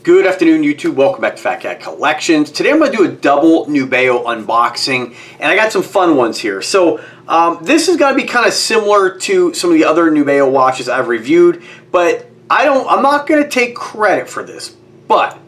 Good afternoon, YouTube. Welcome back to Fat Cat Collections. Today I'm going to do a double Nubeo unboxing, and I got some fun ones here. So this is going to be kind of similar to some of the other Nubeo watches I've reviewed, but I'm not going to take credit for this. But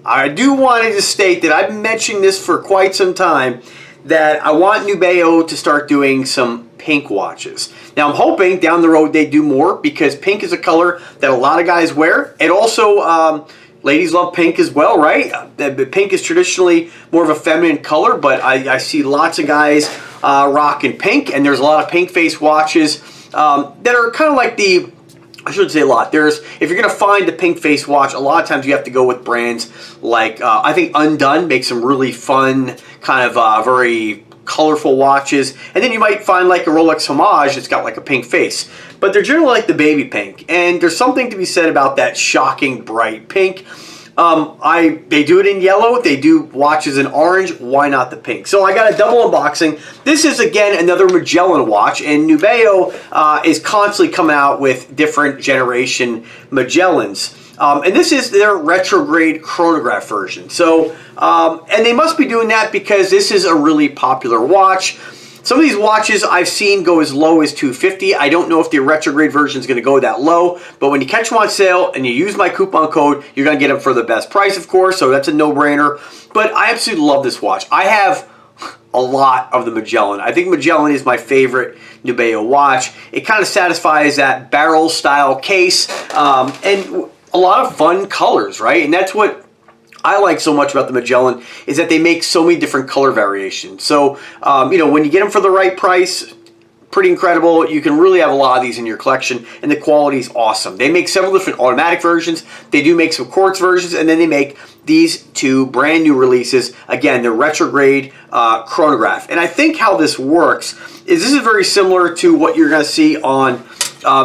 I do want to just state that I've mentioned this for quite some time, that I want Nubeo to start doing some pink watches. Now I'm hoping down the road they do more, because pink is a color that a lot of guys wear. And also ladies love pink as well, right? Pink is traditionally more of a feminine color, but I see lots of guys rocking pink, and there's a lot of pink face watches that are kind of like the, I shouldn't say a lot. If you're going to find the pink face watch, a lot of times you have to go with brands like, I think Undone makes some really fun, kind of very colorful watches. And then you might find like a Rolex Homage that's got like a pink face. But they're generally like the baby pink. And there's something to be said about that shocking bright pink. They do it in yellow, they do watches in orange, why not the pink? So I got a double unboxing. This is again another Magellan watch, and Nubeo is constantly coming out with different generation Magellans. And this is their retrograde chronograph version. So, and they must be doing that because this is a really popular watch. Some of these watches I've seen go as low as $250. I don't know if the retrograde version is going to go that low, but when you catch them on sale and you use my coupon code, you're going to get them for the best price, of course, so that's a no-brainer. But I absolutely love this watch. I have a lot of the Magellan. I think Magellan is my favorite Nubeo watch. It kind of satisfies that barrel-style case and a lot of fun colors, right? And that's what I like so much about the Magellan, is that they make so many different color variations. So, you know, when you get them for the right price, pretty incredible. You can really have a lot of these in your collection, and the quality is awesome. They make several different automatic versions. They do make some quartz versions, and then they make these two brand new releases. Again, the retrograde chronograph. And I think how this works is this is very similar to what you're going to see on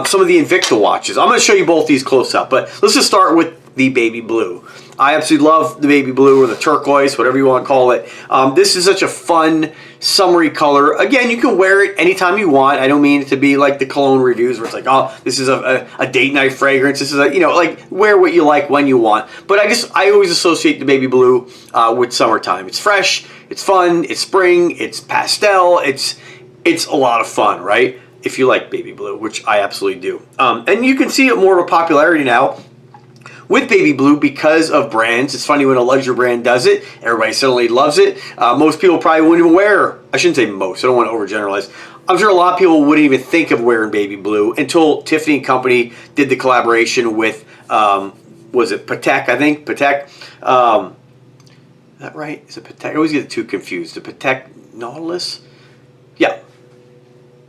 some of the Invicta watches. I'm going to show you both these close up, but let's just start with the baby blue. I absolutely love the baby blue, or the turquoise, whatever you want to call it. This is such a fun, summery color. Again, you can wear it anytime you want. I don't mean it to be like the cologne reviews where it's like, oh, this is a date night fragrance. This is a, you know, like, wear what you like when you want. But I always associate the baby blue with summertime. It's fresh, it's fun, it's spring, it's pastel, it's a lot of fun, right? If you like baby blue, which I absolutely do. And you can see it more of a popularity now with baby blue because of brands. It's funny when a luxury brand does it, everybody suddenly loves it. Most people probably wouldn't even wear, I shouldn't say most, I don't want to overgeneralize. I'm sure a lot of people wouldn't even think of wearing baby blue until Tiffany & Company did the collaboration with, was it Patek, I think? Patek. Is that right? Is it Patek? I always get the two confused. The Patek Nautilus? Yeah.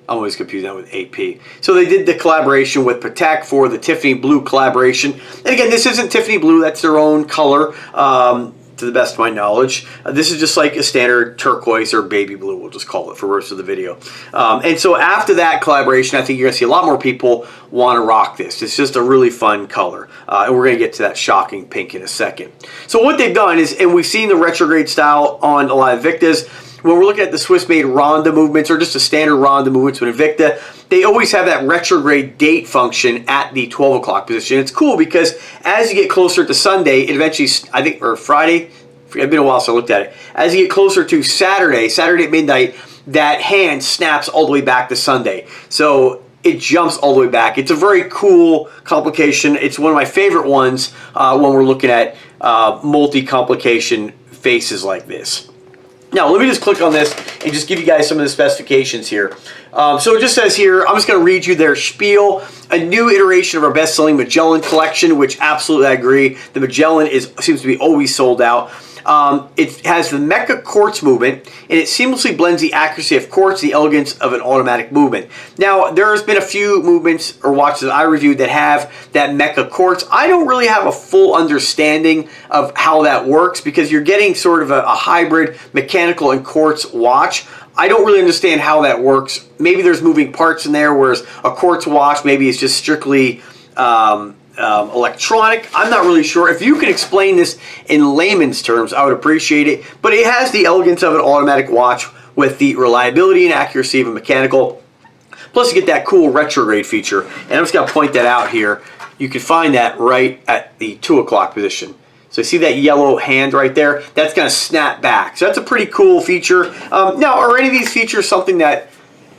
I'm always confusing that with AP. So they did the collaboration with Patek for the Tiffany Blue collaboration. And again, this isn't Tiffany Blue. That's their own color, to the best of my knowledge. This is just like a standard turquoise or baby blue, we'll just call it for the rest of the video. And so after that collaboration, I think you're going to see a lot more people want to rock this. It's just a really fun color. And we're going to get to that shocking pink in a second. So what they've done is, and we've seen the retrograde style on a lot of Invictas. When we're looking at the Swiss-made Ronda movements, or just a standard Ronda movements with Invicta, they always have that retrograde date function at the 12 o'clock position. It's cool because as you get closer to Sunday, it eventually, I think, or Friday, it's been a while since I looked at it. As you get closer to Saturday at midnight, that hand snaps all the way back to Sunday. So it jumps all the way back. It's a very cool complication. It's one of my favorite ones when we're looking at multi-complication faces like this. Now, let me just click on this and just give you guys some of the specifications here. So it just says here, I'm just going to read you their spiel. A new iteration of our best-selling Magellan collection, which absolutely I agree. The Magellan seems to be always sold out. It has the Mecha quartz movement, and it seamlessly blends the accuracy of quartz, the elegance of an automatic movement. Now, there's been a few movements or watches that I reviewed that have that Mecha quartz. I don't really have a full understanding of how that works, because you're getting sort of a hybrid mechanical and quartz watch. I don't really understand how that works. Maybe there's moving parts in there, whereas a quartz watch maybe is just strictly electronic. I'm not really sure. If you can explain this in layman's terms, I would appreciate it. But it has the elegance of an automatic watch with the reliability and accuracy of a mechanical. Plus you get that cool retrograde feature. And I'm just going to point that out here. You can find that right at the 2 o'clock position. So you see that yellow hand right there? That's going to snap back. So that's a pretty cool feature. Now, are any of these features something that,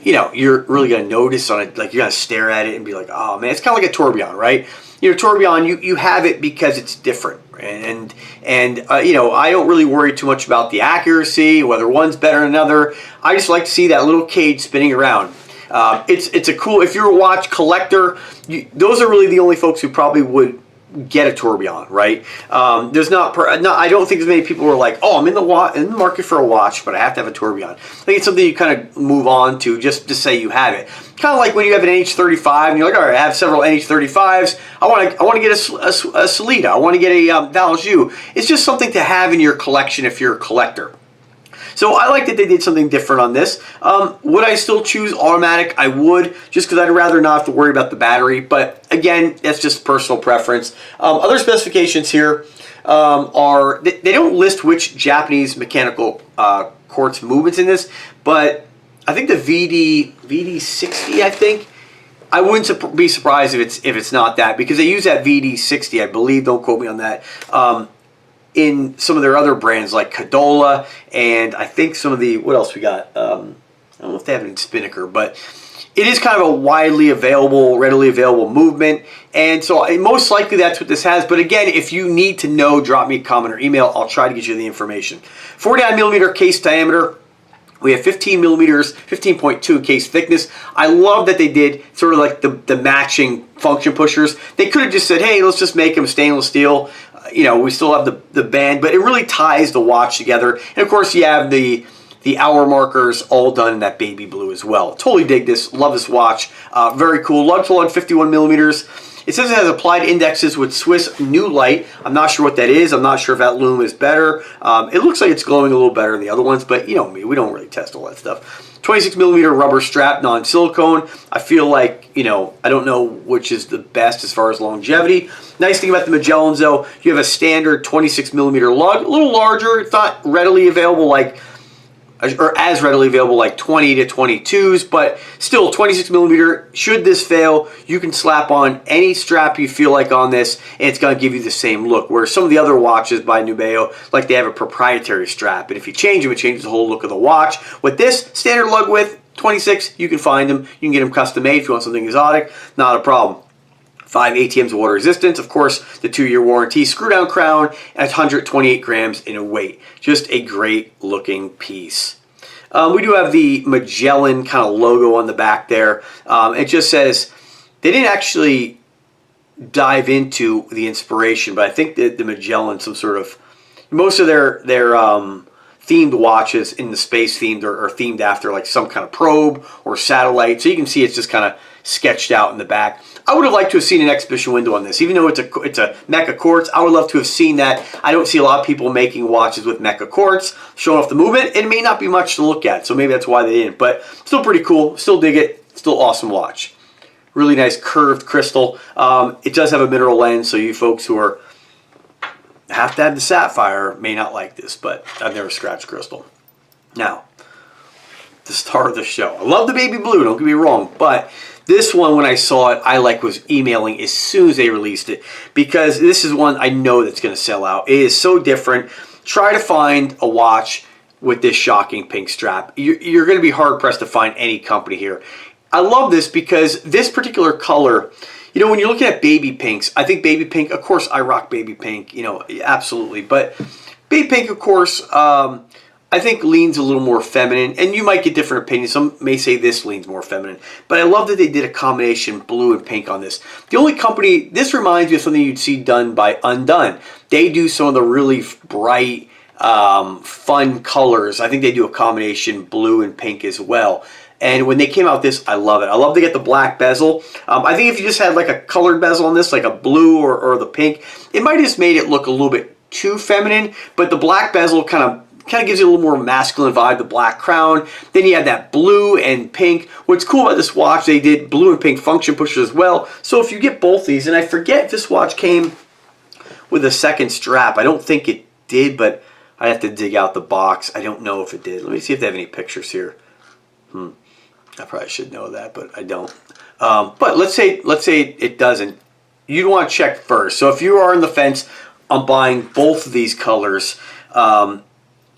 you know, you're really going to notice on it? Like, you're going to stare at it and be like, oh man, it's kind of like a tourbillon, right? You know, tourbillon, you have it because it's different. And you know, I don't really worry too much about the accuracy, whether one's better than another. I just like to see that little cage spinning around. It's a cool, if you're a watch collector, those are really the only folks who probably would get a tourbillon, right? There's I don't think there's many people who are like, oh, I'm in the market for a watch, but I have to have a tourbillon. I think it's something you kind of move on to just to say you have it. Kind of like when you have an NH35 and you're like, all right, I have several NH35s. I want to get a Solita. I want to get a Valjoux. It's just something to have in your collection if you're a collector. So I like that they did something different on this. Would I still choose automatic? I would, just because I'd rather not have to worry about the battery. But again, that's just personal preference. Other specifications here are, they don't list which Japanese mechanical quartz movements in this, but I think the VD60, I think, I wouldn't be surprised if it's not that, because they use that VD60, I believe, don't quote me on that, in some of their other brands like Cadola, and I think some of the, what else we got? I don't know if they have it in Spinnaker, but it is kind of a widely available, readily available movement, and so most likely that's what this has. But again, if you need to know, drop me a comment or email. I'll try to get you the information. 49mm case diameter. We have 15 millimeters, 15.2 case thickness. I love that they did sort of like the matching function pushers. They could have just said, hey, let's just make them stainless steel. You know, we still have the band, but it really ties the watch together. And of course, you have the hour markers all done in that baby blue as well. Totally dig this. Love this watch. Very cool. Lug pull on 51 millimeters. It says it has applied indexes with Swiss New Light. I'm not sure what that is. I'm not sure if that lume is better. It looks like it's glowing a little better than the other ones, but you know me, we don't really test all that stuff. 26mm rubber strap, non-silicone. I feel like, you know, I don't know which is the best as far as longevity. Nice thing about the Magellans though, you have a standard 26mm lug, a little larger. It's not readily available like, or as readily available like 20 to 22s, but still 26mm. Should this fail, you can slap on any strap you feel like on this and it's going to give you the same look, where some of the other watches by Nubeo, like they have a proprietary strap, and if you change them, it changes the whole look of the watch. With this standard lug width 26, you can find them, you can get them custom made if you want something exotic, not a problem. 5 ATMs of water resistance, of course, the 2-year warranty, screw down crown, and 128 grams in a weight. Just a great looking piece. We do have the Magellan kind of logo on the back there. It just says, they didn't actually dive into the inspiration, but I think that the Magellan, some sort of, most of their themed watches in the space themed are themed after like some kind of probe or satellite. So you can see it's just kind of sketched out in the back. I would have liked to have seen an exhibition window on this. Even though it's a mecha quartz, I would love to have seen that. I don't see a lot of people making watches with mecha quartz, showing off the movement. It may not be much to look at, so maybe that's why they didn't. But still pretty cool. Still dig it. Still awesome watch. Really nice curved crystal. It does have a mineral lens, so you folks who have to have the sapphire may not like this, but I've never scratched crystal. Now, the star of the show. I love the baby blue, don't get me wrong, but this one, when I saw it, I was emailing as soon as they released it, because this is one I know that's going to sell out. It is so different. Try to find a watch with this shocking pink strap. You're going to be hard-pressed to find any company here. I love this because this particular color, you know, when you're looking at baby pinks, I think baby pink, of course, I rock baby pink, you know, absolutely. But baby pink, of course, I think leans a little more feminine, and you might get different opinions. Some may say this leans more feminine, but I love that they did a combination blue and pink on this. The only company, this reminds me of something you'd see done by Undone. They do some of the really bright, fun colors. I think they do a combination blue and pink as well. And when they came out with this, I love it. I love to get the black bezel. I think if you just had like a colored bezel on this, like a blue or the pink, it might have just made it look a little bit too feminine, but the black bezel kind of gives you a little more masculine vibe, the black crown. Then you have that blue and pink. What's cool about this watch, they did blue and pink function pushers as well. So if you get both these, and I forget if this watch came with a second strap. I don't think it did, but I have to dig out the box. I don't know if it did. Let me see if they have any pictures here. I probably should know that, but I don't. But let's say it doesn't. You'd want to check first. So if you are on the fence, on buying both of these colors.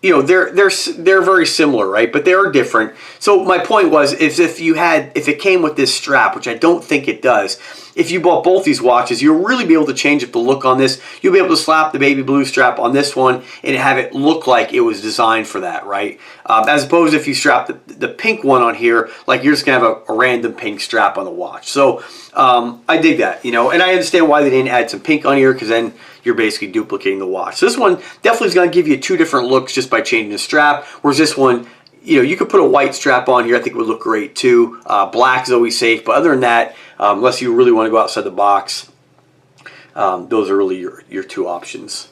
You know, they're very similar, right? But they are different. So my point was, if it came with this strap, which I don't think it does, if you bought both these watches, you'll really be able to change up the look on this. You'll be able to slap the baby blue strap on this one and have it look like it was designed for that, right? As opposed to if you strap the pink one on here, like you're just gonna have a random pink strap on the watch. So I dig that, you know, and I understand why they didn't add some pink on here, because then you're basically duplicating the watch. So this one definitely is going to give you two different looks just by changing the strap, whereas this one, you know, you could put a white strap on here. I think it would look great too. Black is always safe, but other than that, unless you really want to go outside the box, those are really your two options.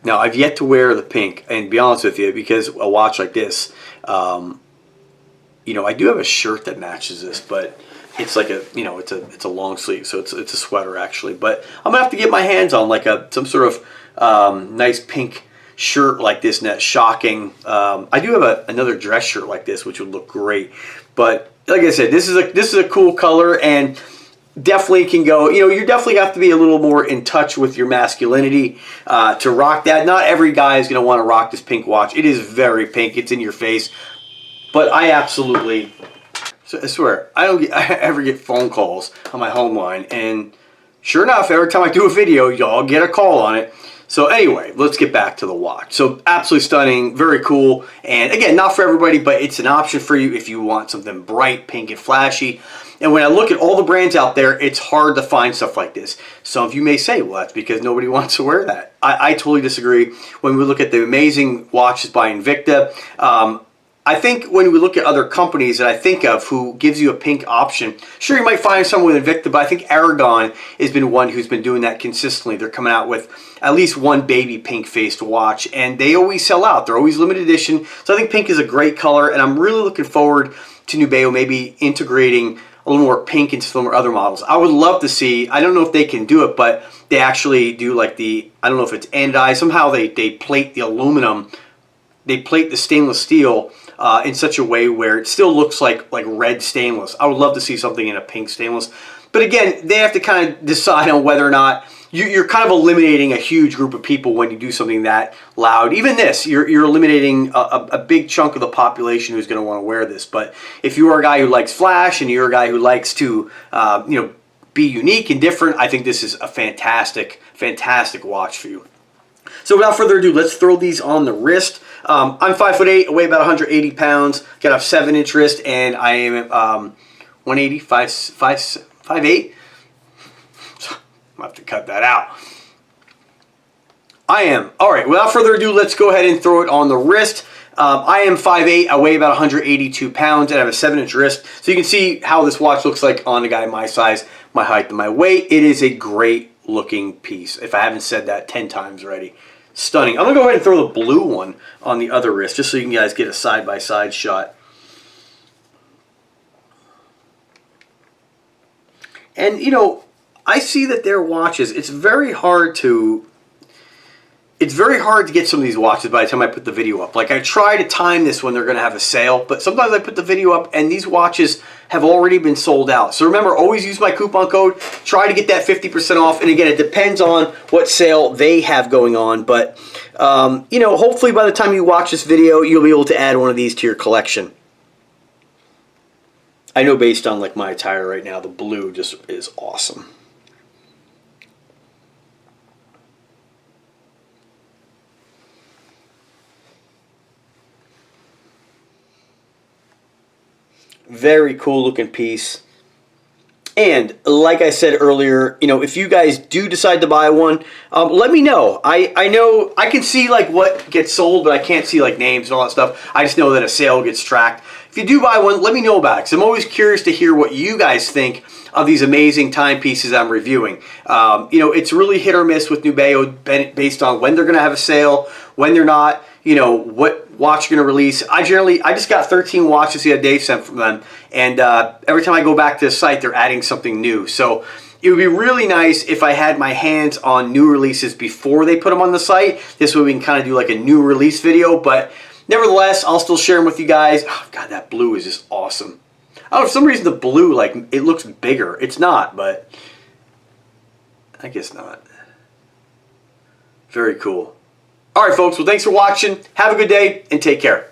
Now, I've yet to wear the pink, and to be honest with you, because a watch like this, you know, I do have a shirt that matches this, but it's like a, you know, it's a long sleeve, so it's a sweater actually. But I'm gonna have to get my hands on like some sort of nice pink shirt like this, and that's shocking. I do have another dress shirt like this, which would look great. But like I said, this is a cool color, and definitely can go, you know, you definitely have to be a little more in touch with your masculinity to rock that. Not every guy is gonna want to rock this pink watch. It is very pink. It's in your face. But I absolutely, I swear, I ever get phone calls on my home line, and sure enough, every time I do a video, y'all get a call on it. So anyway, let's get back to the watch. So absolutely stunning, very cool, and again, not for everybody, but it's an option for you if you want something bright, pink, and flashy. And when I look at all the brands out there, it's hard to find stuff like this. Some of you may say, well, that's because nobody wants to wear that. I totally disagree. When we look at the amazing watches by Invicta, I think when we look at other companies that I think of who gives you a pink option, sure, you might find someone with Invicta, but I think Aragon has been one who's been doing that consistently. They're coming out with at least one baby pink-faced watch, and they always sell out. They're always limited edition. So I think pink is a great color, and I'm really looking forward to Nubeo maybe integrating a little more pink into some other models. I would love to see, I don't know if they can do it, but they actually do like the, I don't know if it's anodized, somehow they plate the aluminum, they plate the stainless steel in such a way where it still looks like red stainless. I would love to see something in a pink stainless. But again, they have to kind of decide on whether or not you're kind of eliminating a huge group of people when you do something that loud. Even this, you're eliminating a big chunk of the population who's going to want to wear this. But if you are a guy who likes flash and you're a guy who likes to you know, be unique and different, I think this is a fantastic, fantastic watch for you. So without further ado, let's throw these on the wrist. I'm 5'8", I weigh about 180 pounds, got a 7-inch wrist, and I am 180, 5'8". I'll have to cut that out. I am. All right, without further ado, let's go ahead and throw it on the wrist. I am 5'8", I weigh about 182 pounds, and I have a 7-inch wrist. So you can see how this watch looks like on a guy my size, my height, and my weight. It is a great looking piece, if I haven't said that 10 times already. Stunning. I'm going to go ahead and throw the blue one on the other wrist, just so you guys get a side-by-side shot. And, you know, I see that their watches, it's very hard to get some of these watches by the time I put the video up. Like, I try to time this when they're going to have a sale, but sometimes I put the video up and these watches have already been sold out. So remember, always use my coupon code. Try to get that 50% off. And again, it depends on what sale they have going on. But, you know, hopefully by the time you watch this video, you'll be able to add one of these to your collection. I know based on like my attire right now, the blue just is awesome. Very cool looking piece. And like I said earlier, you know, if you guys do decide to buy one, let me know. I know I can see like what gets sold, but I can't see like names and all that stuff. I just know that a sale gets tracked. If you do buy one, let me know about it, because I'm always curious to hear what you guys think of these amazing timepieces I'm reviewing. You know, it's really hit or miss with Nubeo based on when they're going to have a sale, when they're not, you know, what watch you're going to release. I just got 13 watches the other day sent from them, and every time I go back to the site, they're adding something new. So it would be really nice if I had my hands on new releases before they put them on the site. This way we can kind of do like a new release video, but nevertheless, I'll still share them with you guys. Oh, God, that blue is just awesome. I don't know, for some reason the blue, like, it looks bigger. It's not, but I guess not. Very cool. All right, folks. Well, thanks for watching. Have a good day and take care.